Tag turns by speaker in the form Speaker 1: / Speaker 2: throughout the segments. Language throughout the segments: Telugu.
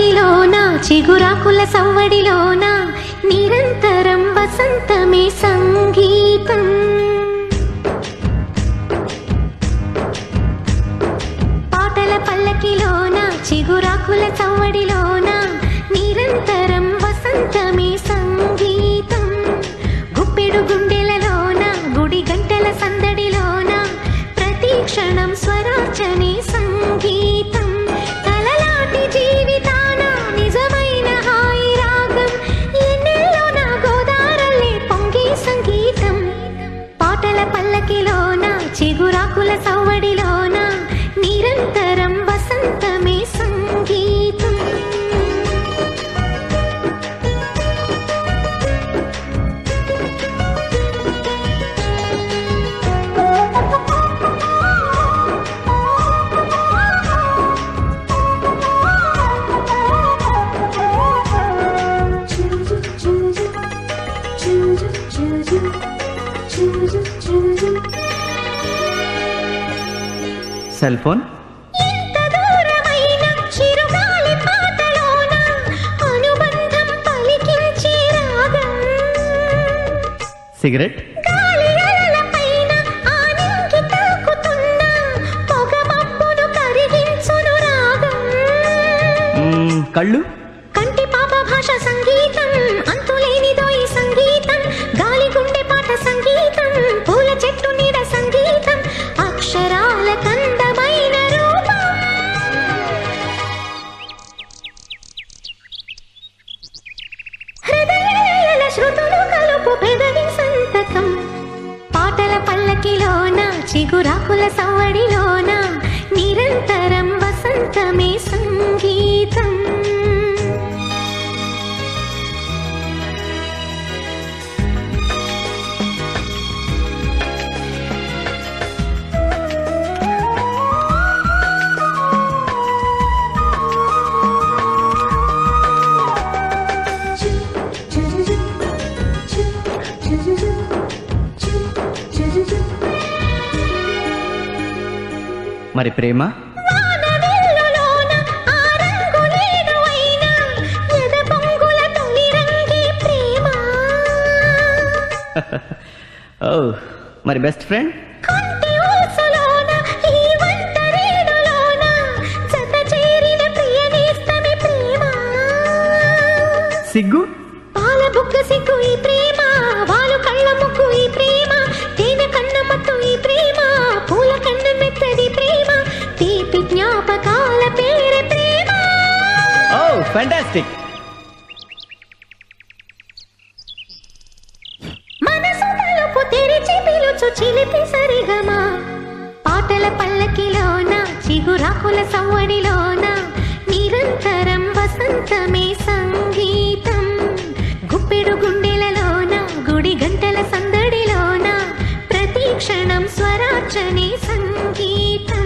Speaker 1: పల్లకిలోన చిగురాకుల సవ్వడిలోన నిరంతరం వసంతమే సంగీతం. పాటల పల్లకిలోన చిగురాకుల సవ్వడిలోన నిరంతరం వసంతమే సంగీతం. గుప్పెడు గుండెలలోన గుడి గంటల సందడిలోన ప్రతి క్షణం స్వరార్చనే సంగీతం. కలలాంటి జీవితాన నిజమైన హాయి రాగం ఎన్నెల్లో నా గోదారల్లే పొంగే సంగీతం. పాటల పల్లకిలోన చిగురాకుల సవ్వడిలోన నిరంతరం వసంతమే సంగీతం.
Speaker 2: సెల్ ఫోన్
Speaker 1: ఎంత దూరమైన చిరుగాలి పాటలోన అనుబంధం పలికించే రాగం.
Speaker 2: సిగరెట్
Speaker 1: గాలి అలలపైన ఆనింగి తాకుతున్న పొగ మబ్బును కరిగించును రాగం.
Speaker 2: కళ్ళు
Speaker 1: కంటి పాప భాష సంగీతం అంతులేనిదో ఈ సంగీతం. గాలి గుండె పాట సంగీతం పూల చెట్టు నీడ సంగీతం అక్షరాల కందమైన రూపం. హృదయాల శృతులు కలుపు పెదవి సంతకం. పాటల పల్లకిలోన చిగురాకుల సవ్వడిలోన నిరంతరం వసంతమే సంగీతం.
Speaker 2: మరి ప్రేమ
Speaker 1: వానవిల్లులోన ఆ రంగులేదో అయినా ఎద పొంగుల తొలి రంగే ప్రేమ.
Speaker 2: ఓ మరి బెస్ట్ ఫ్రెండ్
Speaker 1: కంటి ఊసలోన ఈ వంటరేడులోన జత చేరిన ప్రియ నేస్తమే ప్రేమ.
Speaker 2: సిగ్గు
Speaker 1: పాల బుగ్గ సిగ్గు ఈ ప్రేమ వాలు కళ్ళ ముగ్గు ఈ ప్రేమ తేనె కన్న మత్తు ఈ ప్రేమ పూల కన్న మెత్తది ప్రేమ తీపి జ్ఞాపకాల పేరు ప్రేమ.
Speaker 2: ఓ ఫ్యాంటాస్టిక్.
Speaker 1: మనసు తలుపు తెరిచి పిలుచు చిలిపి సరిగమా. పాటల పల్లకిలోన చిగురాకుల సవ్వడిలోన నిరంతరం వసంతమే సంగీతం. గుప్పెడు గుండెలలోన గుడి గంటల సందడిలోన ప్రతి క్షణం స్వరార్చనే సంగీతం.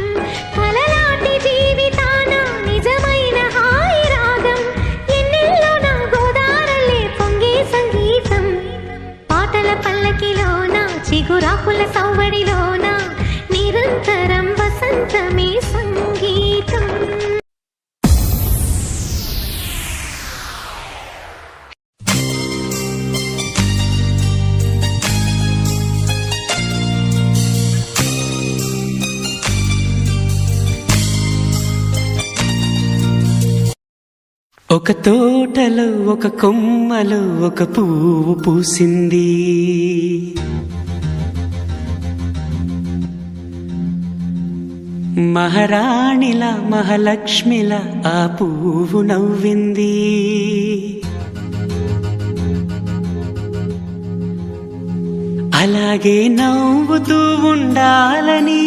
Speaker 1: కలలాంటి జీవితాన నిజమైన హాయి రాగం ఎన్నెల్లో నా గోదారల్లే పొంగే సంగీతం. పాటల పల్లకిలోన చిగురాకుల సవ్వడిలోన నిరంతరం వసంతమే సంగీతం.
Speaker 3: ఒక తోటలో ఒక కొమ్మలో ఒక పువ్వు పూసింది. మహారాణిల మహాలక్ష్మిల ఆ పువ్వు నవ్వింది. అలాగే నవ్వుతూ ఉండాలని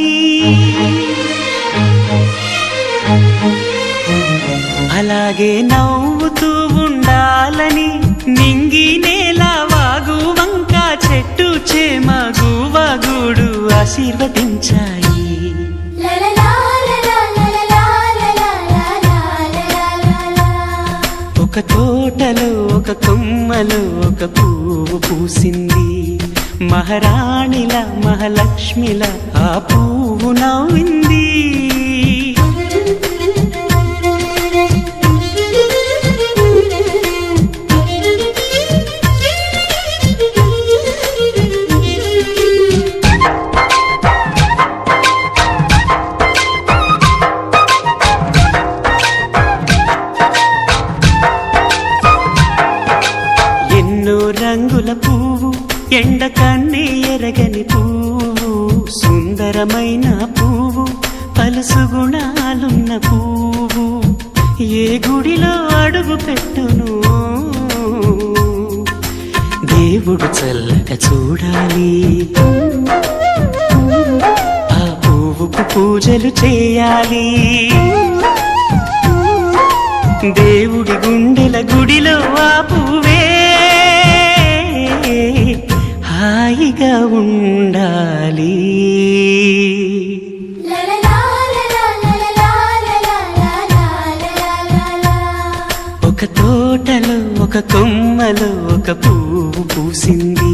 Speaker 3: అలాగే నవ్వుతూ ఉండాలని నింగి నేల వాగు వంక చెట్టు చేమ గువగూడు ఆశీర్వదించాయి. ఒక తోటలో ఒక కొమ్మలో ఒక పువ్వు పూసింది. మహారాణిల మహాలక్ష్మిల ఆ పువ్వు నవ్వింది. ఎండ కన్నే ఎరగని పువ్వు, సుందరమైన పువ్వు, పలుసు గుణాలున్న పువ్వు, ఏ గుడిలో అడుగు పెట్టును దేవుడు చల్లగా చూడాలి. ఆ పువ్వుకు పూజలు చేయాలి. దేవుడి గుండెల గుడిలో ఆ పువ్వే హాయిగా ఉండాలి. ఒక తోటలో ఒక కొమ్మలో ఒక పువ్వు పూసింది.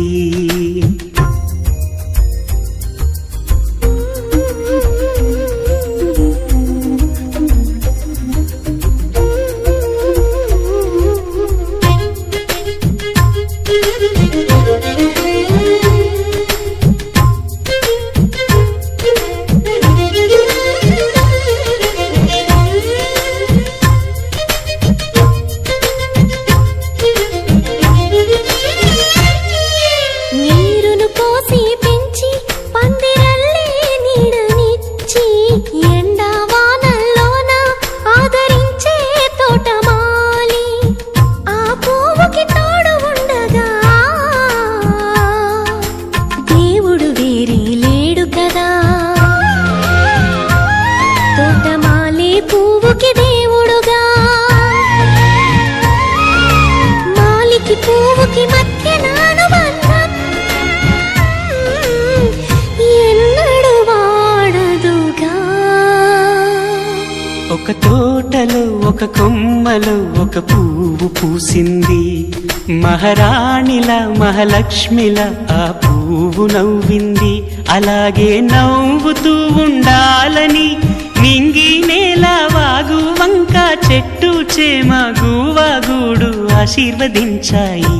Speaker 3: ఒక తోటలో ఒక కొమ్మలో ఒక పువ్వు పూసింది. మహారాణిలా మహాలక్ష్మిలా ఆ పువ్వు నవ్వింది. అలాగే నవ్వుతూ ఉండాలని మింగి నేల వాగు వంక చెట్టు చేమ గువాగూడు ఆశీర్వదించాయి.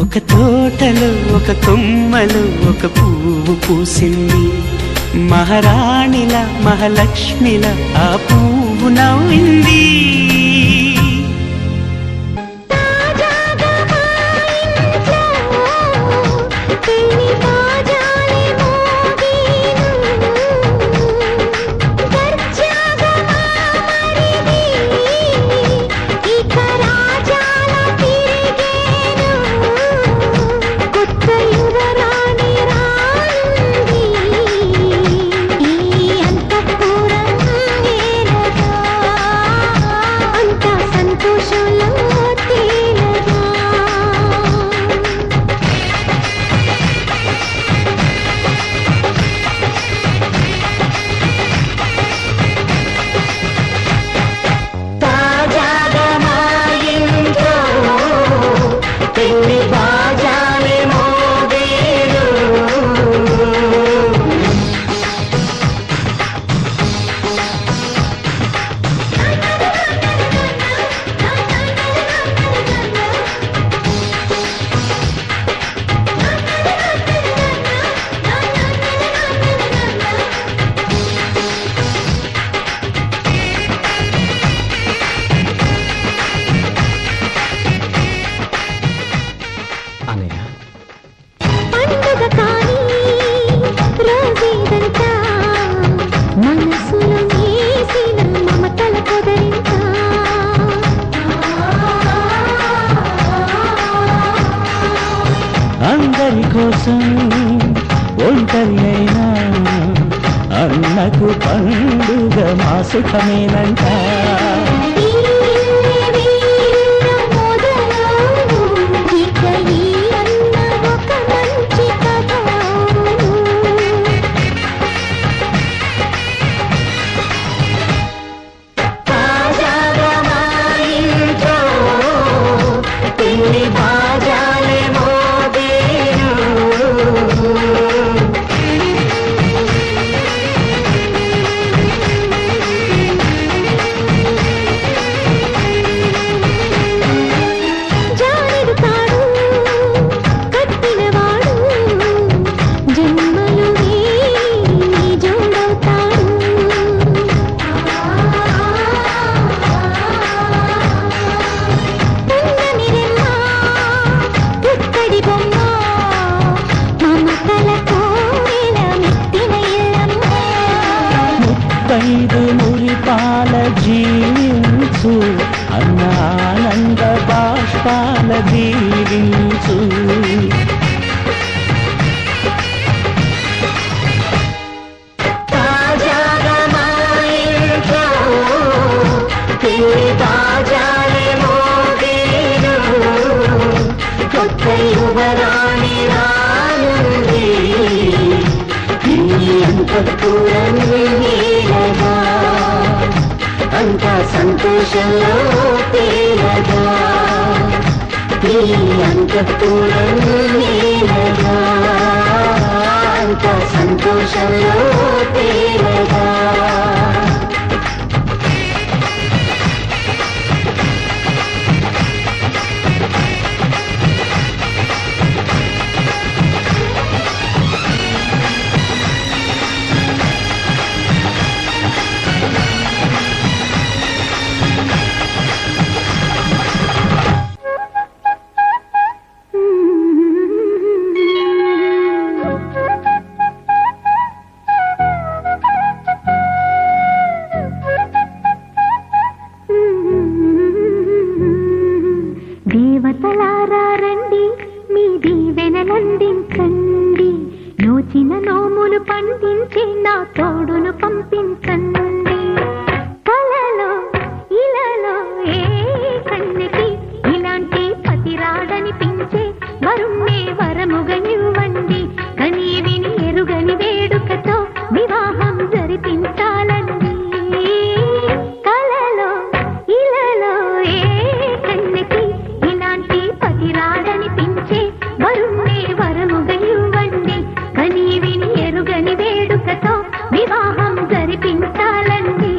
Speaker 3: ఒక తోటలో ఒక కొమ్మలో ఒక పువ్వు పూసింది. మహారాణిల మహాలక్ష్మిల ఆ పువ్వు నవ్వింది. అందరి కోసం ఒంటరినైనా అన్నకు పండుగ మా సుఖమేనంట. ఆనంద బాష్పాల దీవించు. తాజాగా మా ఇంట్లో తాజాలే మోగేను, కొత్త యువరాణి రానుంది అంతఃపురంగా, అంత సంతోషంలో తేలగా, ఈ అంతఃపురంగా, అంత సంతోషంలో తేలగా.
Speaker 1: దేవతలారా రండి, మీ దీవెనలందించండి, నోచిన నోములు పండించి నా తోడును పంపించండి. కలలో ఇలలో ఏ కన్నెకి ఇలాంటి పతిరాడనిపించే వరుణ్ణే వరముగా ఇవ్వండి, కని విని ఎరుగని వేడుకతో వివాహం జరిపించాలండి. కలలో ఇలలో ఏ కన్నెకి ఇలాంటి పతిరాడనిపించే వరుణ్ణే వరముగా ఇవ్వండి, కని విని ఎరుగని వేడుకతో వివాహం జరిపించాలండి.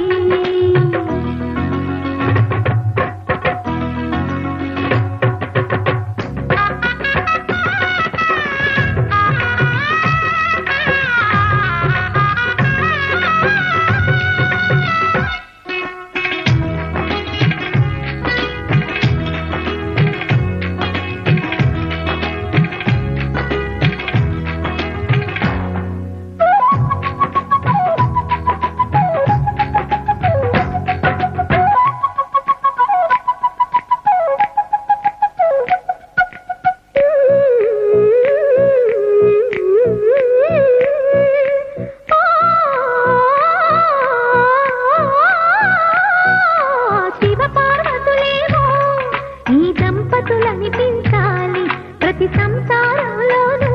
Speaker 1: దంపతులనిపించాలి, ప్రతి సంసారంలోనూ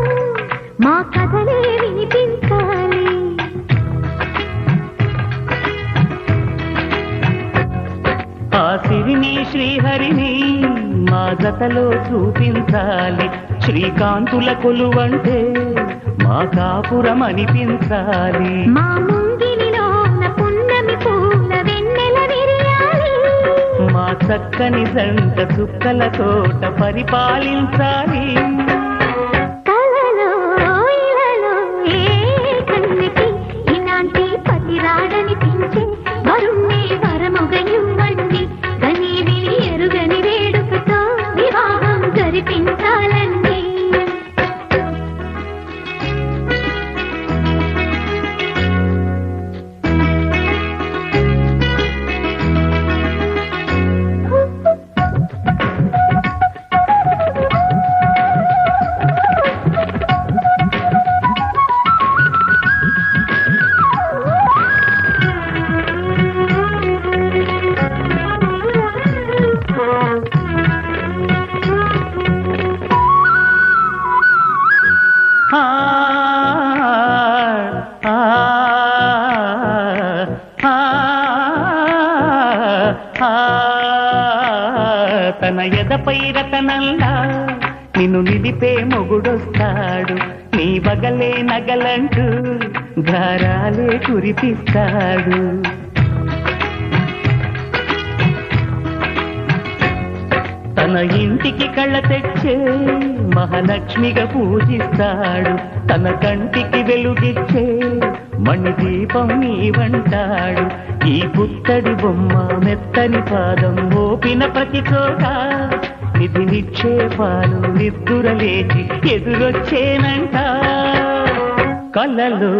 Speaker 1: మా కథలే వినిపించాలి.
Speaker 3: ఆ సిరిని శ్రీహరిని మా జతలో చూపించాలి, శ్రీకాంతుల కొలువంటే మా కాపురం అనిపించాలి.
Speaker 1: మా ముంగిలిలో పున్నమి పూల వెన్నెల విరియాలి,
Speaker 3: మా చక్కని జంట చుక్కల తోట పరిపాలించాలి.
Speaker 1: కలలో ఇలలో ఏ కన్నెకి ఇలాంటి పతిరాడనిపించే వరుణ్ణే వరముగా ఇవ్వండి, కని విని ఎరుగని వేడుకతో వివాహం జరిపించాలండి.
Speaker 3: తన ఎదపై రతనంలా నిన్ను నిలిపే మొగుడొస్తాడు, నీ బగలే నగలంటూ ధారాలే కురిపిస్తాడు. తన ఇంటికి కళ్ళ తెచ్చే మహాలక్ష్మిగా పూజిస్తాడు, తన కంటికి వెలుగిచ్చే మణిదీపం నీవంటాడు. ఈ పుత్తడి బొమ్మ మెత్తని పాదం మోపిన ప్రతి చోట నిధి నిక్షేపాలు నిద్దురలేచి ఎదురొచ్చేనంట. కళ్ళలో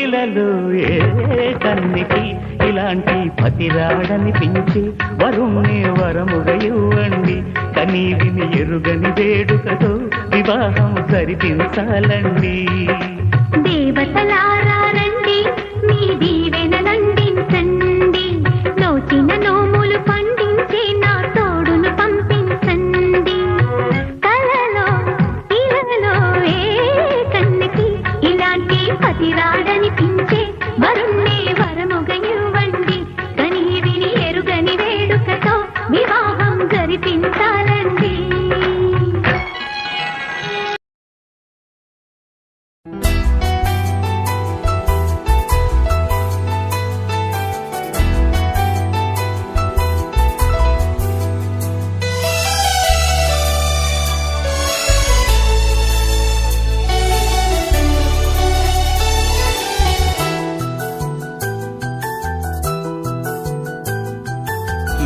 Speaker 3: ఇలలో ఏ కన్నికి ఇలాంటి పతిరాడనిపించి వరుణ్ణి వరముగా
Speaker 4: కని విని ఎరుగని వేడుకతో వివాహం జరిపించాలండి.
Speaker 1: దేవతలారా రండి, మీ దీవెనలందించండి. నోచిన నోములు పండించే నా తోడును పంపించండి. కలలో ఇలలో ఏ కన్నకి ఇలాంటి పతిరాడనిపించే వరుణ్ణే వరముగా ఇవ్వండి. కని విని ఎరుగని వేడుకతో వివాహం జరిపించాలండి.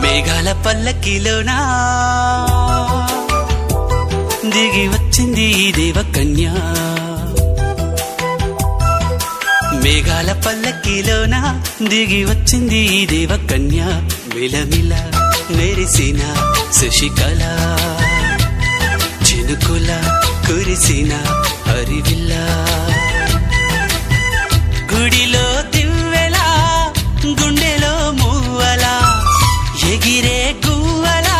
Speaker 3: మేఘాల పల్లకిలోనా దిగి వచ్చింది ఈ దేవకన్య. మేఘాల పల్లకిలోనా దిగి వచ్చింది ఈ దేవకన్య. మిలమిల మెరిసిన శశికళ, చినుకుల కురిసిన హరివిల్ల. గుడిలో దివ్వెలా గుండెలో మూవలా ఎగిరే గువ్వలా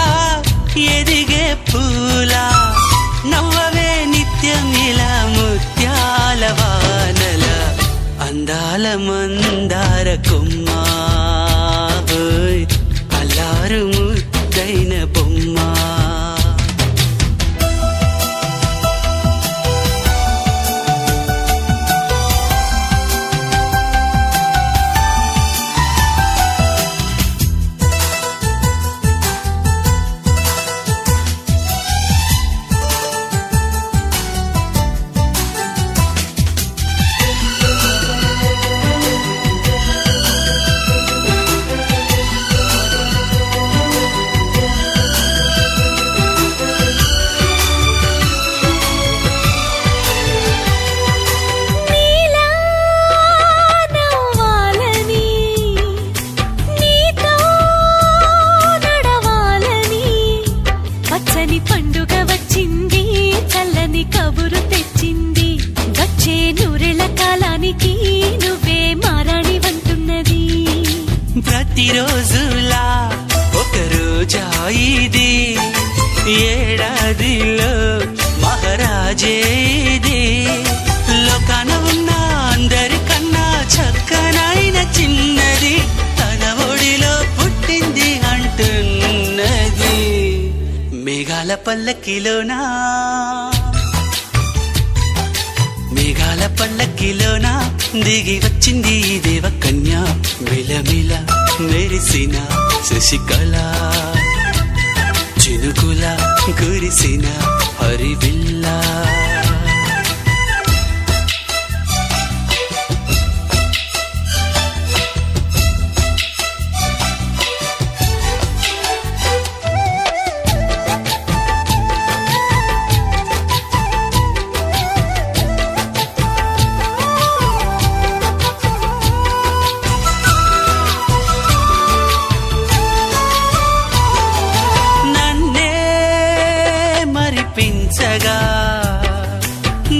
Speaker 3: ఎదిగే పూలా. నవ్వవే నిత్యం ఇలా ముత్యాల వానల అందాల మందార కొమ్మ. ఓయ్ అల్లారు ముద్దైన బొమ్మ.
Speaker 1: పండుగ వచ్చింది, చల్లని కబురు తెచ్చింది. వచ్చే నూరెళ్ళ కాలానికి నువ్వే మారాణి వంటున్నది.
Speaker 3: ప్రతిరోజులా ఒక రోజా ఇది, ఏడాదిలో మహారాజే ఇది. లోకాన ఉన్న అందరికన్నా చక్కనైన చిన్నది తన ఒడిలో పుట్టింది అంటున్నది. మేఘాల పల్లకిలోనా మేఘాల పల్లకిలోనా దిగి వచ్చింది ఈ దేవకన్య. మిలమిల మెరిసిన శశికళ, చినుకుల కురిసిన హరివిల్ల.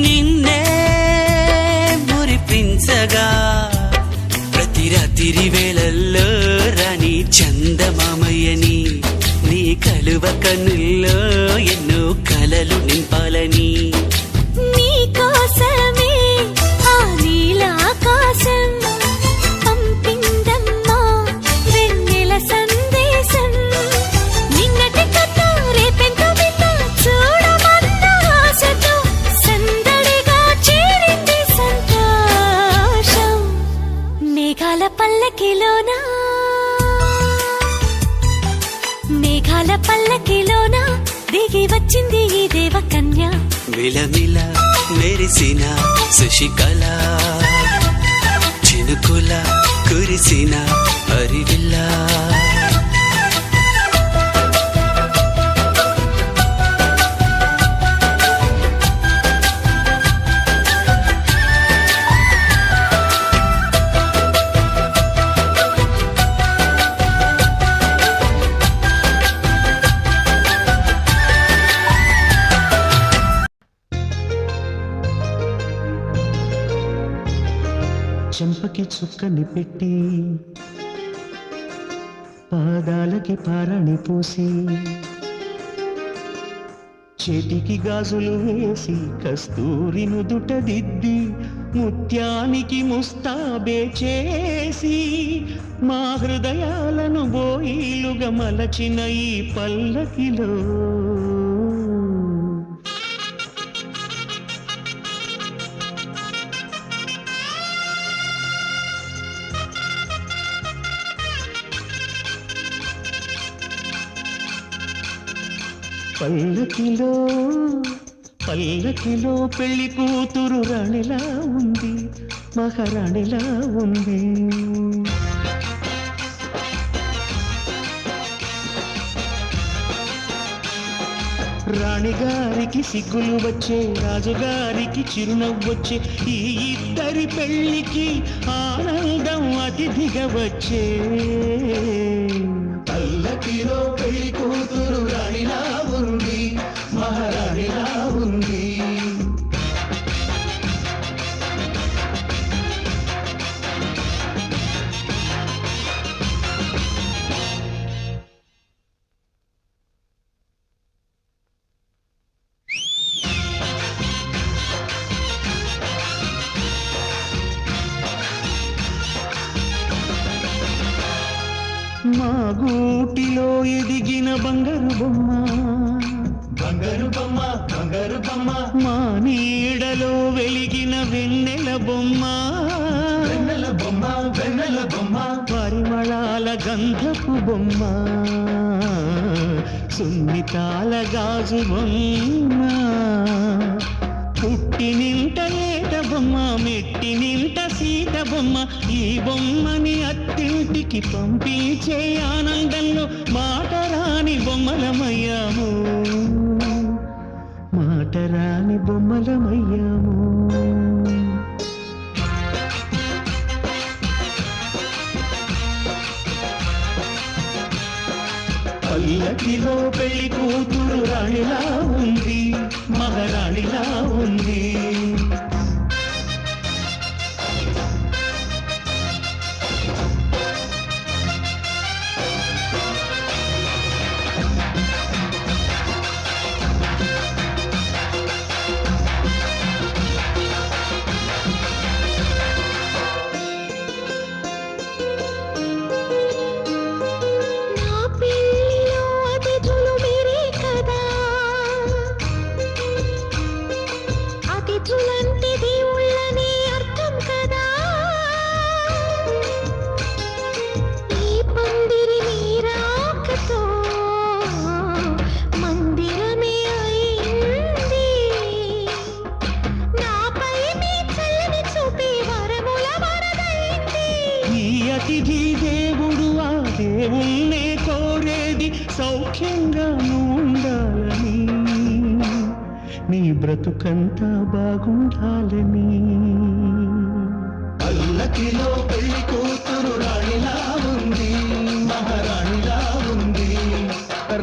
Speaker 3: నిన్నే మురిపించగా ప్రతి రాత్రి వేళల్లో రాణి చందమామయ్యని, నీ కలువ కన్నుల్లో ఎన్నో కలలు నింపాలని.
Speaker 1: నీ కోసమే ఆ నీలాకాశం పంపిందమ్మా వెన్నెల సందేశం. నిన్నటి కథ రేపెంత వింత చూడమన్న ఆశతో సందడిగా చేరింది సంతోషం. మేఘాల పల్లకిలోనా మేఘాల పల్లకిలోనా దిగి వచ్చింది ఈ దేవకన్య.
Speaker 3: మిలమిల మెరిసిన శశికళ, చినుకుల కురిసిన హరివిల్ల. చెంపకి చుక్కని పెట్టి పాదాలకి పారాణి పూసి చేతికి గాజులు వేసి కస్తూరి నుదుట దిద్ది ముత్యానికి ముస్తాబే చేసి మా హృదయాలను బోయిలుగా మలచిన ఈ పల్లకిలో పల్లకిలో పల్లకిలో పెళ్లి కూతురు రాణిలా ఉంది, మహారాణిలా ఉంది. రాణిగారికి సిగ్గులు వచ్చే, రాజుగారికి చిరునవ్వొచ్చే, ఈ ఇద్దరి పెళ్లికి ఆనందం అతిథిగా వచ్చే. పల్లకిలో పెళ్లి కూతురు రాణిలా ఉంది, మహారాణిలా ఉంది. మా గూటిలో ఎదిగిన బంగారు బొమ్మ, బంగారు బొమ్మ, బంగారు బొమ్మ. మా నీడలో వెలిగిన వెన్నెల బొమ్మ, వెన్నెల బొమ్మ, వెన్నెల బొమ్మ. పరిమళాల గంధపు బొమ్మ, సున్నితాల గాజు బొమ్మ. పుట్టి నింట ఏట బొమ్మ, మెట్టి నింట సీత బొమ్మ. ఈ బొమ్మని అత్తింటికి పంపించే ఆనందంలో మాటరాని బొమ్మలమయ్యాము, మాటరాని బొమ్మలమయ్యాము. పల్లకిలో పెళ్లి కూతురు రాణిలా ఉంది, మహారాణిలా ఉంది. అతిథి దేవుడు ఆ దేవుణ్ణే కోరేది సౌఖ్యంగా ఉండాలని, నీ బ్రతుకంతా బాగుండాలని. పల్లకిలో పెళ్లి కూతురు రాణిలా ఉంది, మహారాణిలా ఉంది.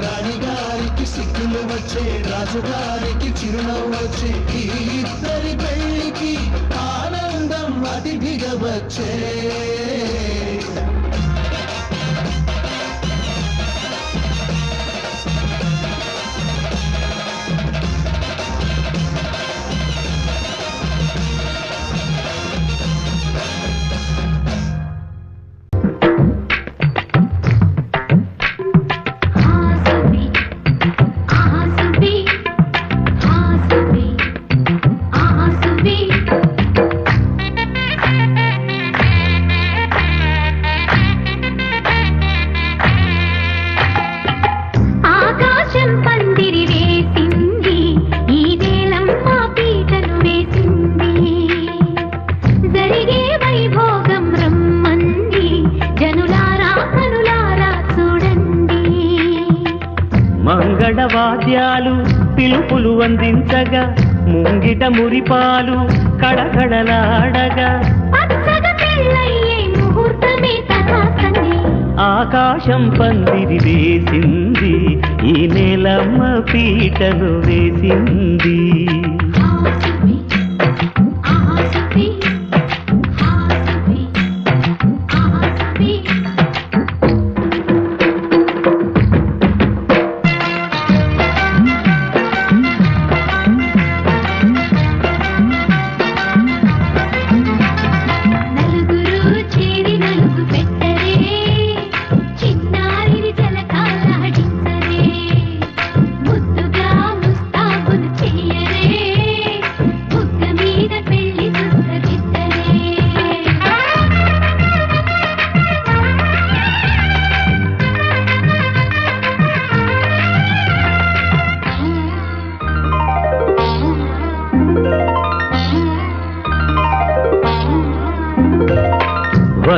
Speaker 3: రాణిగారికి సిగ్గులు వచ్చే, రాజుగారికి చిరునవ్వు వచ్చే, ఈ ఇద్దరి పెళ్లికి ఆనందం అతిథిగా వచ్చే. మంగళవాద్యాలు పిలుపులు అందించగా, ముంగిట మురిపాలు కడకడలాడగా, ఆకాశం పందిరి వేసింది, ఈ నేలమ్మ పీటను వేసింది.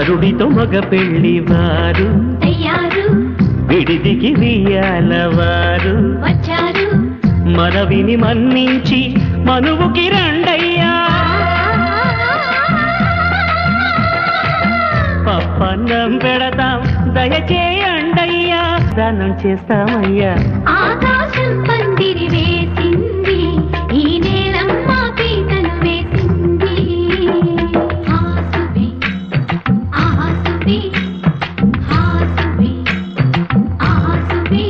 Speaker 4: వరుడితో మగ పెళ్లి వారు
Speaker 1: తయారు
Speaker 4: విడిదికి వియ్యాల వారు
Speaker 1: వచ్చారు
Speaker 4: మనవిని మన్నించి మనువుకి రండయ్యా పప్పన్నం పెడతాం దయచేయండయ్యా దానం చేస్తామయ్యా
Speaker 1: ఆకాశం పందిరి వేసింది ఈ నేలమ్మ పీటలు వేసింది హాసువి ఆసువి హాసువి ఆసువి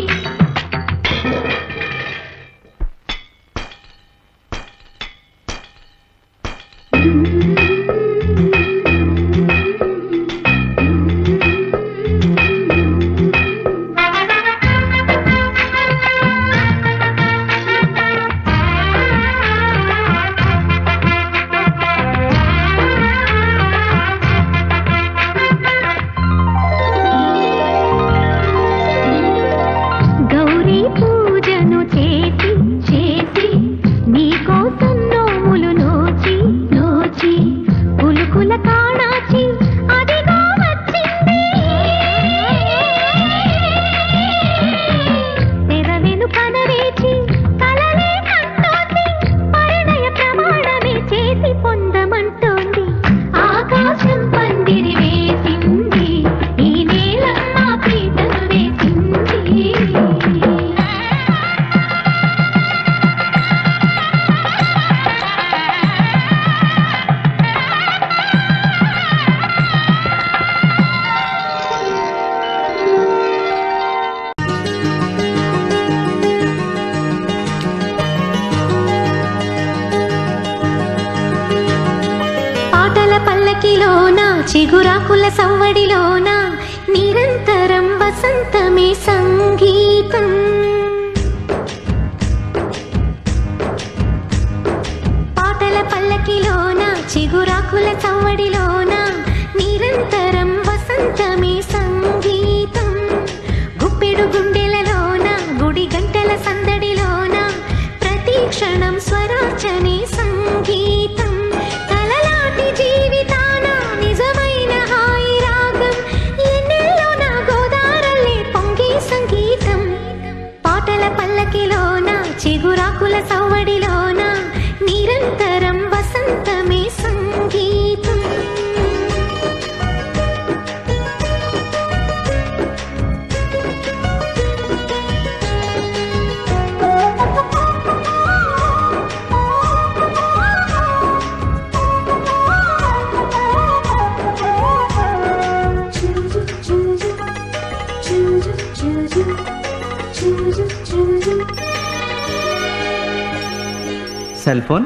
Speaker 1: గౌరీ పూజను చేసి చేసి నీకోసం నోములు నోచి నోచి పులుకుల కాణాచి అదిగో వచ్చింది తెర వెనుకన వేచి కలలే కంటోంది పరిణయ ప్రమాణమే చేసి పొందమంటోంది ఆకాశం పందిరి వేసింది ఈ నేలమ్మ పీటలు వేసింది పాటల పల్లకిలోన చిగురాకుల సవ్వడిలోన నిరంతరం వసంతమే సంగీతం పాటల పల్లకిలోన చిగురాకుల సవ్వడిలోన నిరంతరం వసంతమే సంగీతం గుప్పెడు గుండెలలోన గుడి గంటల సందడిలోన ప్రతి క్షణం స్వరార్చనే సంగీతం కలలాటి జీవితాన నిజమైన హాయి రాగం ఎన్నెల్లో నా గోదారల్లే పొంగే సంగీతం పాటల పల్లకిలోన చిగురాకుల సవ్వడిలోన నిరంతరం వసంతమే సంగీతం
Speaker 2: సెల్ ఫోన్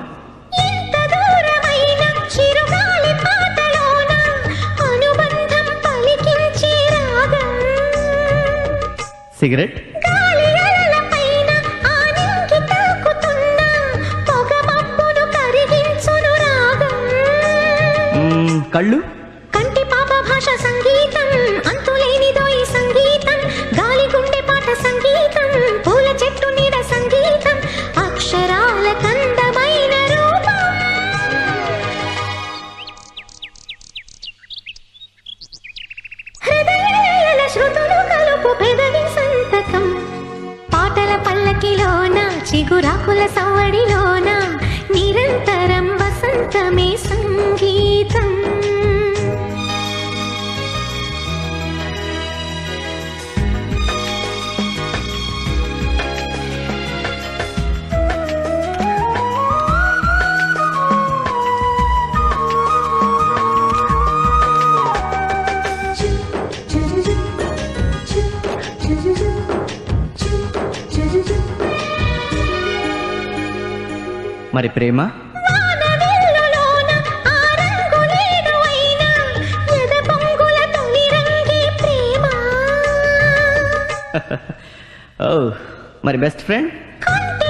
Speaker 1: ఎంత దూరమైన చిరుగాలి పాటలోన అనుబంధం పలికించే రాగం
Speaker 2: సిగరెట్
Speaker 1: గాలి అలలపైన ఆనింగి తాకుతున్న పొగ మబ్బును కరిగించును రాగం
Speaker 2: కళ్ళు
Speaker 1: కంటి పాప భాష సంగీతం అంతులేనిదో ఈ సంగీతం గాలి గుండె పాట సంగీతం పూల చెట్టు నీడ సంగీతం అక్షరాల కందమైన రూపం హృదయాల శృతులు కలుపు పెదవి సంతకం పాటల పల్లకిలోన చిగురాకుల సవ్వడిలోన నిరంతరం వసంతమే సంగీతం
Speaker 2: మరి ప్రేమ
Speaker 1: వానవిల్లులోన ఆ రంగులేడు అయినా ఎద పొంగుల తొలి రంగే ప్రేమ
Speaker 2: ఓ మరి బెస్ట్ ఫ్రెండ్
Speaker 1: కంటి